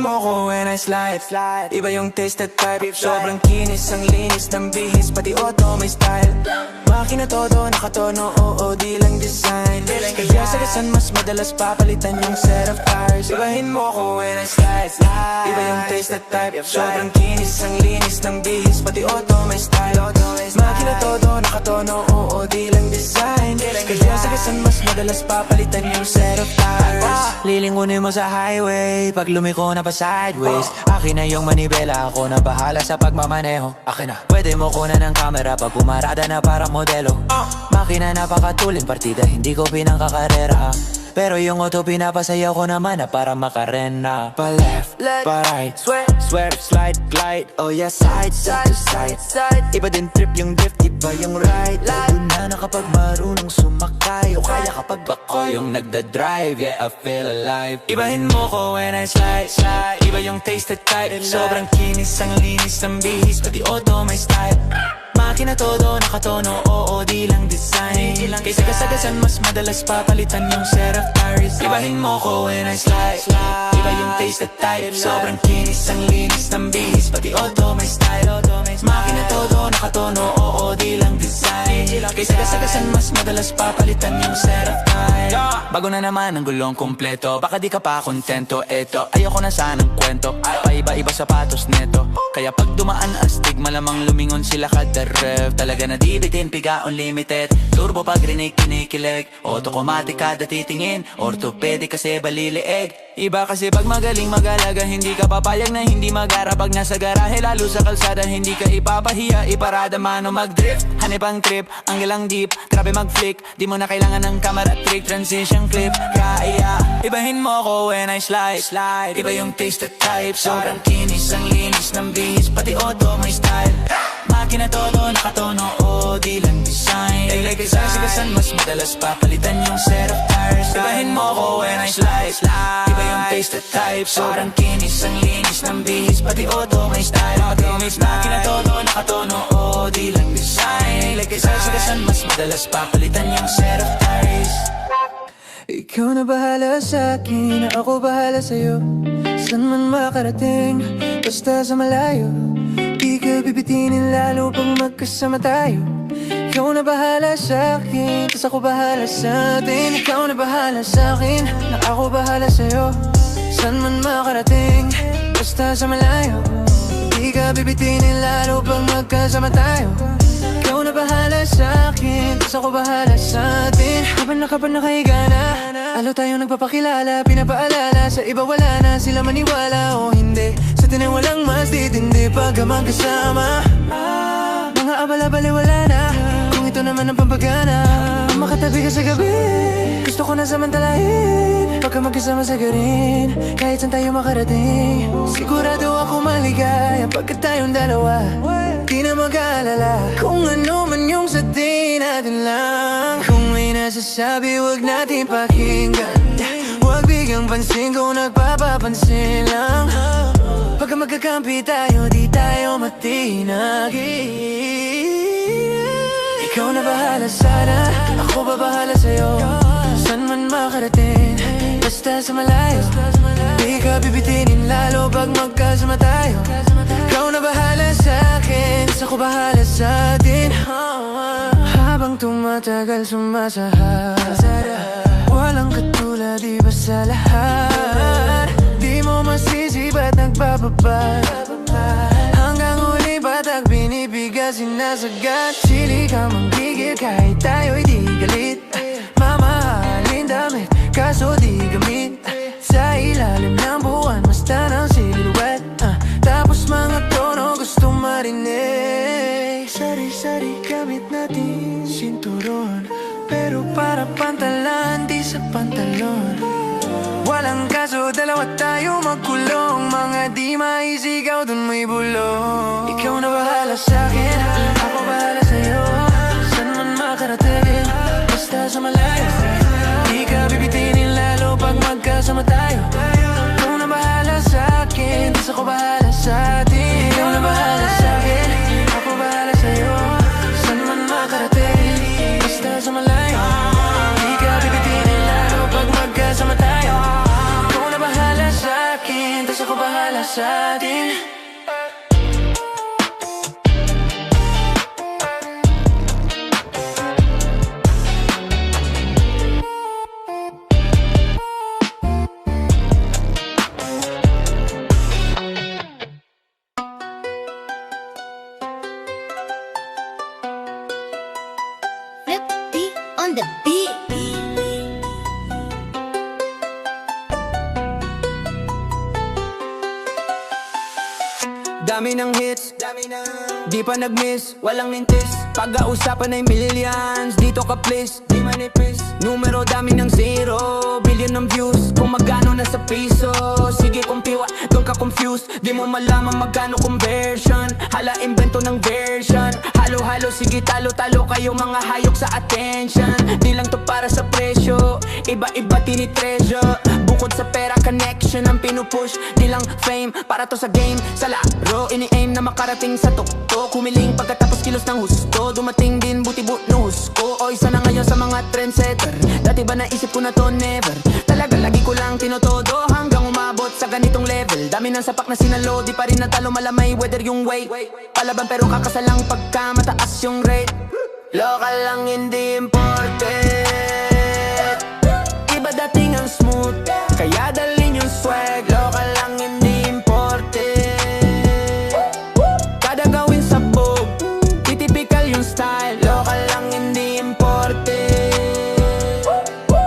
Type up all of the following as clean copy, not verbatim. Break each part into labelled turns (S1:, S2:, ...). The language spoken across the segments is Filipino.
S1: mo ko when I slide. Iba yung taste at type. Sobrang kinis, ang linis ng bihis, pati auto may style. Makina todo, nakatono, oo, di lang design. Kaya sa gasan mas madalas papalitan yung set of tires. Ibahin mo ko when I slide. Iba yung taste at type. Sobrang kinis, ang linis ng bihis, pati auto may style. Makina todo, nakatono, oo, di lang design. Kaya sa gasan mas madalas papalitan yung set of tires. Lilingunin mo sa highway pag lumiko na pa sideways. Akin na yung manibela, ako na bahala sa pagmamaneho. Akin na, pwede mo kunan ng camera pag pumarada na parang modelo. Makina napakatulin, partida hindi ko pinangkakarera. Pero yung auto pinapasayaw ko naman na para makarena. Pa left, pa right, swerve, slide, glide. Oh yeah, side to side. Iba din trip yung drift, iba yung ride. Lalo na kapag marunong sumakay, o kaya kapag ako yung nagda-drive. Yeah, I feel alive. Ibahin mo ko when I slide. Iba yung taste at type. Sobrang kinis, ang linis ng bihis, pati auto may style. Makina todo, nakatono, oo, di lang design. Kaysa kasagasan mas madalas papalitan yung set of tires. Ibahin mo ko when I slide. Iba yung taste at type. Sobrang kinis, ang linis ng bihis, pati auto may style. Makina todo, nakatono, oo, di lang design. Kaysa kasagasan mas madalas papalitan yung set of tires. Bago na naman ang gulong kumpleto, baka di ka pa kontento. Eto, ayoko na sanang kwento, paiba-iba sapatos neto. Kaya pag dumaan ang stigma, lamang lumingon sila kada rev. Talaga na dibitin, piga unlimited. Turbo pag rinig, kinikilig. Automatic kada titingin, orthopedic kasi baliliig. Iba kasi pag magaling mag-alaga, hindi ka papayag na hindi mag-ara. Pag nasa garahe, lalo sa kalsada, hindi ka ipapahiya. Iparada mano mag-drift, hanip ang trip, ang gilang deep, grabe mag-flick. Di mo na kailangan ng camera trick, transition clip. Kaya, ibahin mo ko when I slide. Iba yung taste at type. Sobrang kinis, ang linis ng bihis, pati auto may style. Makina todo, nakatono, oo, di lang design. Kaysa sigasan, mas madalas papalitan yung set of tires. Ibahin mo ko when I slide. Iba yung taste at type. Sobrang kinis, ang linis ng bihis, pati auto may style. Makina todo, nakatono, oo, di lang design. Kaysa sigasan, mas madalas papalitan yung set of tires. Ikaw na bahala sa akin, ako bahala sa'yo. Saan man makarating, basta sa malayo. Di ka bibitinin lalo pag magkasama tayo. Ikaw na bahala sa akin, tas ako bahala sa atin. Ikaw na bahala sa akin, na ako bahala sa'yo. Saan man makarating, basta sa malayo. Di ka bibitinin lalo pag magkasama tayo. Ikaw na bahala sa akin, tas ako bahala sa atin. Kapag nakahiga na, alo tayo nagpapakilala. Pinapaalala, sa iba wala na sila maniwala o hindi. Sa atin ay walang mas titindi pag magkasama. Mga abala-bali wala na, kung ito naman ang pampagana. Makatabi ka sa gabi, gusto ko na samantalahin. Pagka magkasama sa garin, kahit saan tayo makarating. Sigurado ako maligaya pagka tayong dalawa. Di na mag-aalala kung ano man yung sabihin natin lang. Kung may nasasabi, wag natin pakinggan. Wag bigang pansin kung nagpapapansin lang. Pagka magkakampi tayo, di tayo matinagi. Ikaw na bahala sana, ako ba bahala sa'yo. Saan man makarating, basta sa malayo. Di ka bibitinin lalo pag magkasama tayo. Ikaw na bahala sa akin, tas ako bahala sa atin. Habang tumatagal sumasahara, walang katulad iba sa lahat. Di mo masisi ba't nagbababa. Hanggang huli ba't binibigas sinasagad. Sili ka manggigil kahit tayo'y di galit. Mamahalin damit kaso di gamit. Sa ilalim ng buwan basta ng silhouette. Tapos mga tono gusto marinig. Sari-sari gamit natin sinturon, pero para pantalan di sa pantalon. Walang kaso, dalawa tayo magkulong. Mga di maisigaw dun may bulong. Ikaw na bahala sa'kin, ako bahala sa'yo. Saan man makarating, basta sa malayo. Di ka bibitinin lalo pag magkasama tayo. Ikaw na bahala sa'kin, tas ako bahala sa atin. Ikaw na bahala sa'kin, ako bahala sa'yo. Saan man makarating, basta sa malayo. Di ka bibitinin lalo pag magkasama tayo. Ikaw na bahala sa'kin, tas ako bahala sa atin.
S2: Flip D on the beat.
S1: Dami ng hits, di pa nag-miss, walang mintis. Pag-ausapan ay millions, dito ka please, di manipis. Numero dami ng zero, billion ng views. Kung magkano na sa piso, sige kumpiwa, doon ka confused. Di mo malaman magkano conversion, hala invento ng version. Halo-halo, sige talo-talo kayo mga hayok sa attention. Di lang to para sa presyo, iba-iba tinitreasure. Bukod sa pera, connection ang pinupush. Di lang fame, para to sa game. Sa laro, ini-aim na makarating sa tuktok. Kumiling pagkatapos kilos ng husto. Dumating din buti-but no husko. O isa na ngayon sa mga trendsetter. Dati ba naisip ko na to? Never. Talaga lagi ko lang tinotodo hanggang umabot sa ganitong level. Dami ng sapak na sinalo, di pa rin natalo. Malamay weather yung way. Palaban pero kakasalang pagka mataas yung rate. Local lang hindi imported. Iba dating ang smooth, kaya dalhin yung swag. Local lang hindi imported. Kada gawin sabog, typical yung style. Local lang hindi imported.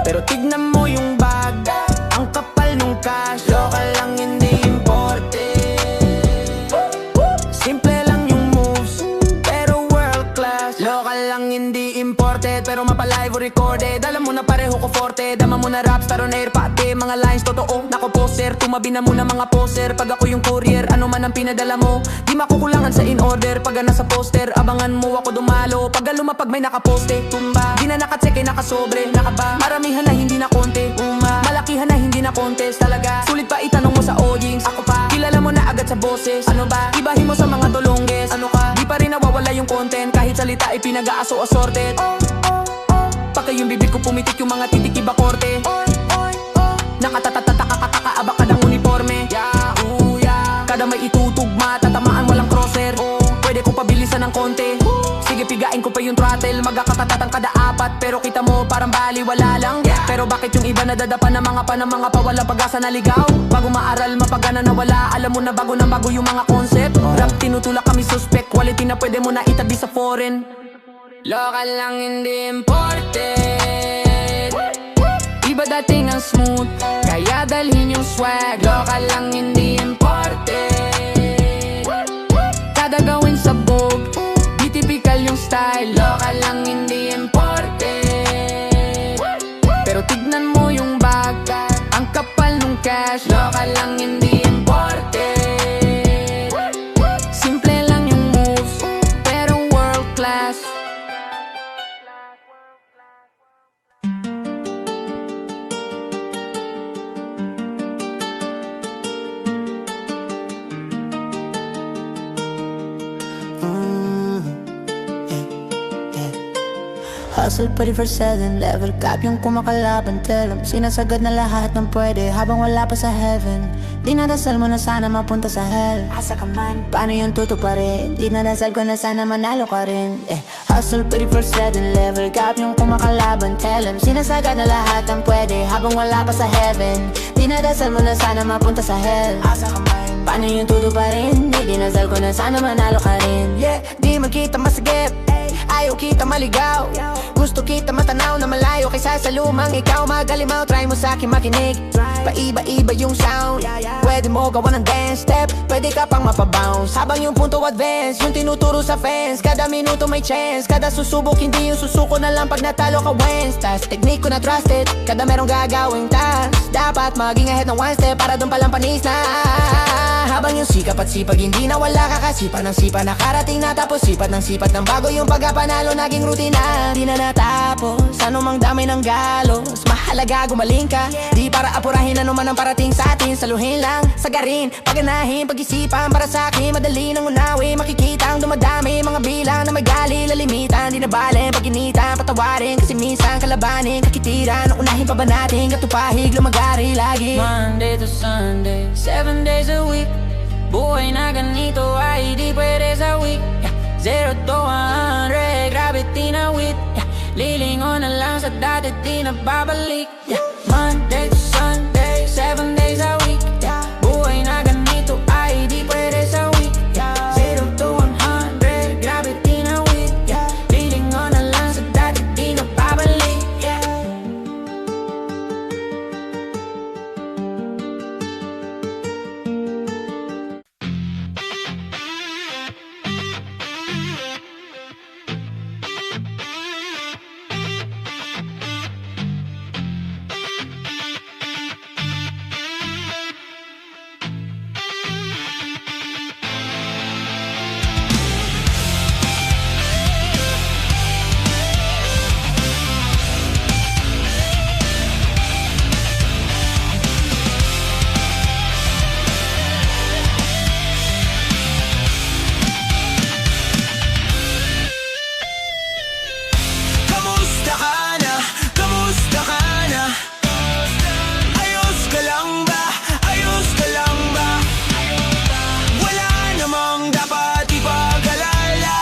S1: Pero tignan mo yung bag, ang kapal nung cash. Local lang hindi imported. Simple lang yung moves, pero world class. Local lang hindi imported, pero mapalive o recorded. Alam mo na pareho ko forte, dama mo na raps, taro na air pati. Mga lines totoo, nako poster. Tumabi na muna mga poser. Pag ako yung courier, ano man ang pinadala mo, di makukulangan sa in order. Pag nasa poster, abangan mo ako dumalo. Pag lumapag may nakaposte, tumba. Di na nakatseke, nakasobre, nakaba. Maramihan na hindi na konti, malakihan na hindi na contest. Talaga, sulit pa itanong mo sa audience. Ako pa, kilala mo na agad sa boses. Ano ba, ibahin mo sa mga dolongges. Ano ka, di pa rin nawawala yung content. Kahit salita ay pinag-aaso assorted. Pagka yung bibig ko pumitik, yung mga titik iba korte. Nakatatatakakakaaba ka ng uniforme. Kada may itutugma, tatamaan walang crosser. Pwede ko pabilisan ng konti. Sige pigain ko pa yung throttle. Magkakatatang kada apat, pero kita mo parang baliwala lang. Pero bakit yung iba nadadapa ng mga pa wala pag-asa na ligaw? Bago maaral, mapagana na wala. Alam mo na bago yung mga concept. Rap tinutulak kami suspect. Quality na pwede mo na itabi sa foreign. Local lang hindi imported. Iba dating ang smooth, kaya dalhin yung swag. Local lang hindi imported. Kada gawin sabog, di typical yung style. Local lang hindi imported. Pero tignan mo yung bag, ang kapal nung cash. Local lang hindi imported. Simple lang yung moves, pero world class.
S3: Hustle 24/7, level cap yung kumakalaban. Tell 'em, sinasagad na lahat ng pwede habang wala pa sa heaven. Dinadasal mo na sana mapunta sa hell. Asa ka man, paano yung tutuparin? Dinadasal ko na sana manalo ka rin. Hustle 24/7, level cap yung kumakalaban. Tell 'em, sinasagad na lahat ng pwede habang wala pa sa heaven. Dinadasal mo na sana mapunta sa hell. Asa ka man, paano yung tutuparin? Dinadasal ko na sana manalo ka rin. Di magkita masagip, ayaw kita maligaw. Gusto kita matanaw na malayo kaysa sa lumang ikaw. Magalimaw, try mo sa'kin makinig. Paiba-iba yung sound. Pwede mo gawa ng dance step, pwede ka pang mapabounce. Habang yung punto advance, yung tinuturo sa fans. Kada minuto may chance, kada susubok hindi yung susuko na lang pag natalo ka wins. Tas technique ko na trusted, kada merong gagawing task. Dapat maging ahead ng one step para dun palang panis na. Habang yung sikap at sipag hindi nawala, kakasipa ng sipa nakarating na. Tapos sipat ng bago yung pagkapanalo naging rutina. Di na natapos, anumang dami ng galos. Mahalaga gumaling ka, di para apurahin ano man ang parating sa atin. Saluhin lang, sagarin, paganahin, pag-isipan. Para sa akin, madali nang unawi. Makikita ang dumadami, mga bilang na may gali. Lalimitan, di na balen, pag-initan, patawarin. Kasi minsan kalabanin, kakitiran. Unahin pa ba natin, katupahig, lumagari lagi.
S1: Monday to Sunday, 7 days a week.
S3: Buhay na ganito ay di pwede sa week, yeah. 0 to 100, grabe tinawid, yeah. Lilingon na lang sa dati, di na babalik, yeah. Monday to Sunday, 7 days a week, yeah. Buhay na ganito ay di pwede sa week, yeah. 0 to 100, grabe tinawid, yeah. Lilingon na lang sa dati, di na babalik, yeah.
S1: Kamusta ka na? Kamusta ka na? Ayos ka lang ba? Ayos ka lang ba? Wala namang dapat ipag-alala.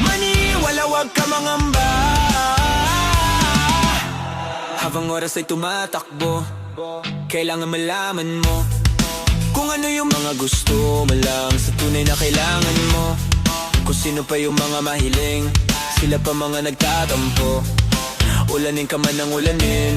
S1: Maniwala, wag ka mangamba. Habang oras ay tumatakbo, kailangan malaman mo kung ano yung mga gusto mo lang sa tunay na kailangan mo. Kung sino pa yung mga mahiling, sila pa mga nagtatampo. Ulanin ka man ng ulanin,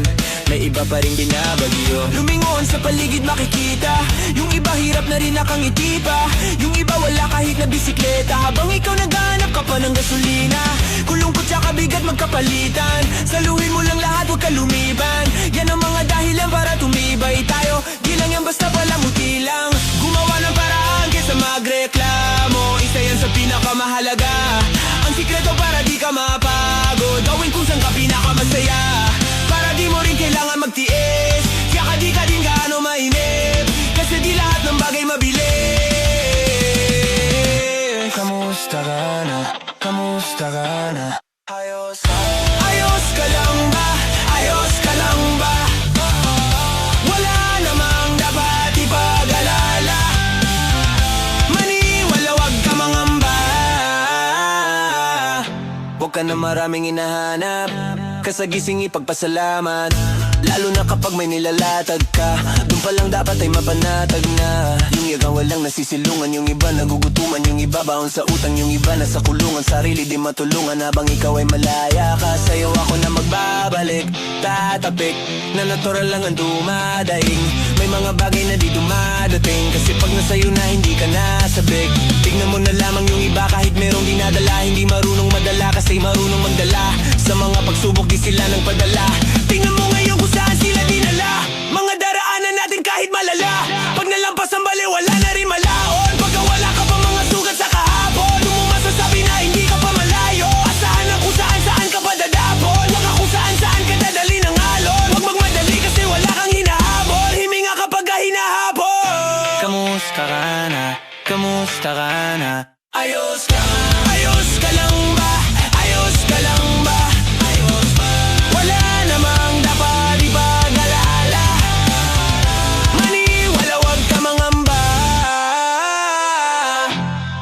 S1: may iba pa rin binabagyo. Lumingon sa paligid makikita, yung iba hirap na rin nakangiti pa. Yung iba wala kahit na bisikleta, habang ikaw naghanap ka pa ng gasolina. Kulungkot sa kabigat magkapalitan, saluhin mo lang lahat, huwag ka lumiban. Yan ang mga dahilan para tumibay tayo, di lang yan basta palamuti lang. Gumawa ng paraan kesa magreklamo, isa yan sa pinakamahalaga. Ang sikreto para di ka mapagod, gawin kung saan ka pinakamasaya. Para di mo rin kailangan magtiis, kaya di ka din gaano mainip, kasi di lahat ng bagay mabili. Kamusta ka na? Kamusta ka na? Ayos ka lang ba? Ayos ka lang ba? Wala namang dapat ipag-alala. Maniwala, wag ka mangamba. Huwag ka na maraming hinahanap, kasagising ipagpasalamat. Lalo na kapag may nilalatag ka, doon pa lang dapat ay mapanatag na. Yung yagang walang nasisilungan, yung iba nagugutuman, yung iba baon sa utang, yung iba nasa kulungan, sarili di matulungan. Habang ikaw ay malaya ka, sa'yo ako na magbabalik. Tatapik na natural lang ang dumadaing, may mga bagay na di dumadating, kasi pag nasa'yo na hindi ka nasabik. Tignan mo na lamang yung iba, kahit merong dinadala, hindi marunong madala, kasi marunong magdala. Sa mga pagsubok di sila nang padala. Tingnan mo ngayon kung saan sila dinala, mga daraanan natin kahit malala. Pag nalampas ang bali, wala na rin malaon. Pagka wala ka pa mga sugat sa kahapon, doon mo masasabi na hindi ka pa malayo. Asahan na kung saan ka pa dadapon, wag ka kung saan ka dadali ng alon. Wag magmadali kasi wala kang hinahabol, himinga kapag hinahabol. Kamusta ka na? Kamusta ka na? Ayos ka lang ba? Ayos ka lang ba? Wala namang dapat ipag-alala. Maniwala, wag ka mangamba.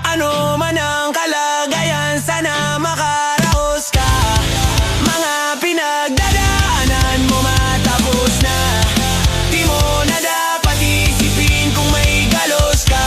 S1: Ano man ang kalagayan, sana makaraos ka. Mga pinagdadaanan mo matapos na, di mo na dapat isipin kung may galos ka.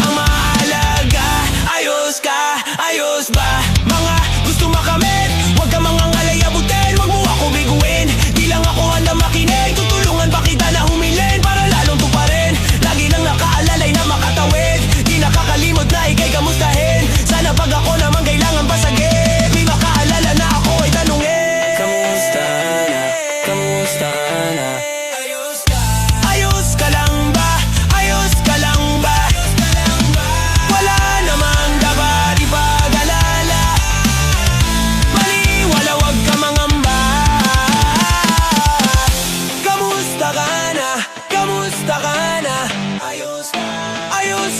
S1: Ang mahalaga, ayos ka, ayos ba? Mga gusto makamit, wag ka mangangalay abutin, wag mo ako biguin. Di lang ako handa makinig, tutulungan pa kita na humilin, para lalong tuparin. Lagi nang nakaalalay na makatawid, di nakakalimot na ikay kamustahin. Sana pag ako naman kailangan pasagip, may makaalala na ako ay tanungin. Kamusta na? Kamusta ka na? Ayos ka lang ba? Ayos ka lang ba? Wala namang dapat ipag-alala. Maniwala, wag ka mangamba. Kamusta ka na? Kamusta ka na? Ayos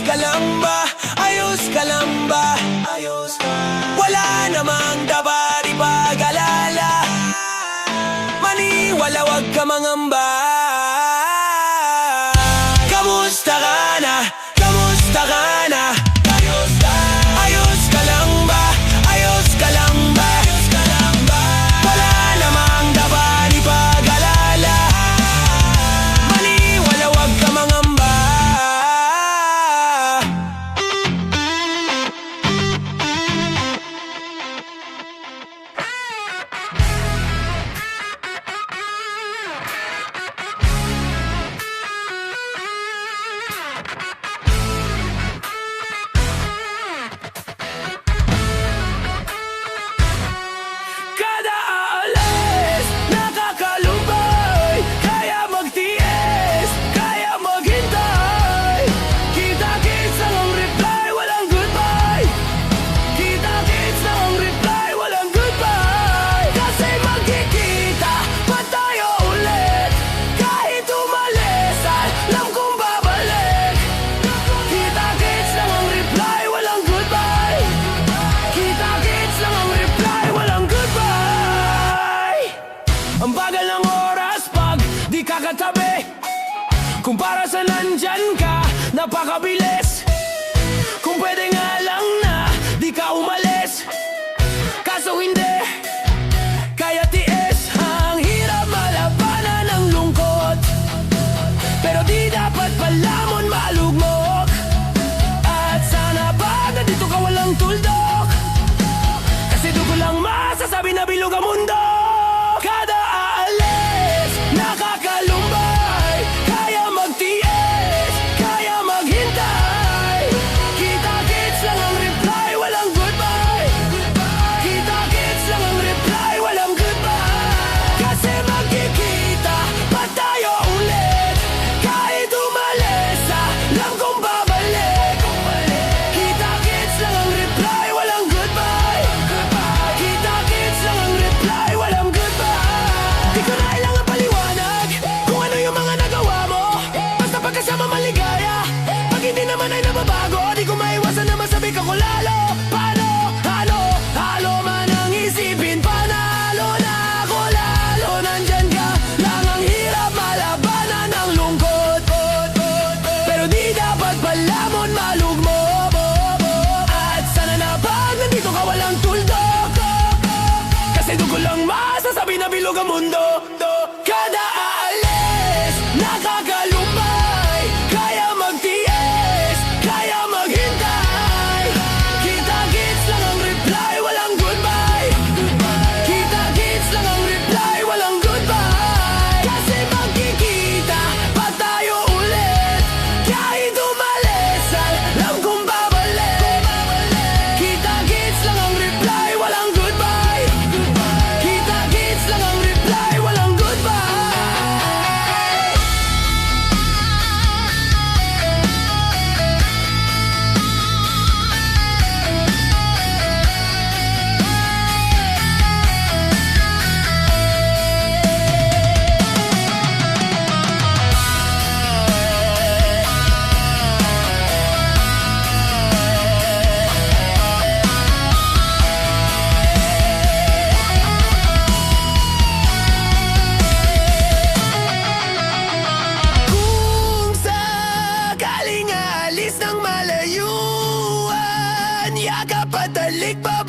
S1: ka lang ba? Ayos ka lang ba? Wala namang dapat ipag-alala. Maniwala, wag ka mangamba. Kamusta ka na? Kumpara sa nandyan ka, napakabilis. Kung pwede nga lang na di ka umalis. Kaso hindi, kaya tiis. Ang hirap malabanan ng lungkot, pero di dapat palamon malugmok. At sana pag nandito ka walang tuldok, kasi doon ko lang masasabi na bilog ang mundo. Kada aalis, nakakalumbay. Kaya magtiis, kaya maghintay. Kita-kits lang ang reply, walang goodbye. Kita-kits lang ang reply, walang goodbye. Kasi magkikita pa tayo ulit. Kahit umalis, alam kong babalik. Kita-kits lang ang reply, walang goodbye. Kita-kits lang ang reply, walang goodbye. Di ko na kailangan paliwanag kung ano yung mga nagawa mo. Basta pagkasama maligaya, pag hindi naman ay nababago, di ko maiwasan na masabi ka ko lalo. Paano? Halo man ang isipin, panalo na ako lalo. Nandyan ka lang, ang hirap malabanan ng lungkot, pero di dapat palamon malugmok. At sana na pag nandito ka walang tuldok, kasi doon ko lang masasabi na bilog ang mundo. Kada aalis, nakakalumbay. Kaya magtiis, kaya maghintay. Kita-kits lang ang reply, walang goodbye. Kita-kits lang ang reply, walang goodbye. Kasi magkikita pa tayo ulit. Kahit umalis, alam kong babalik. Kita-kits lang ang reply, walang goodbye. Kita-kits lang ang reply, walang goodbye. Kung sakaling alis ng malayuan, yakap at talik pa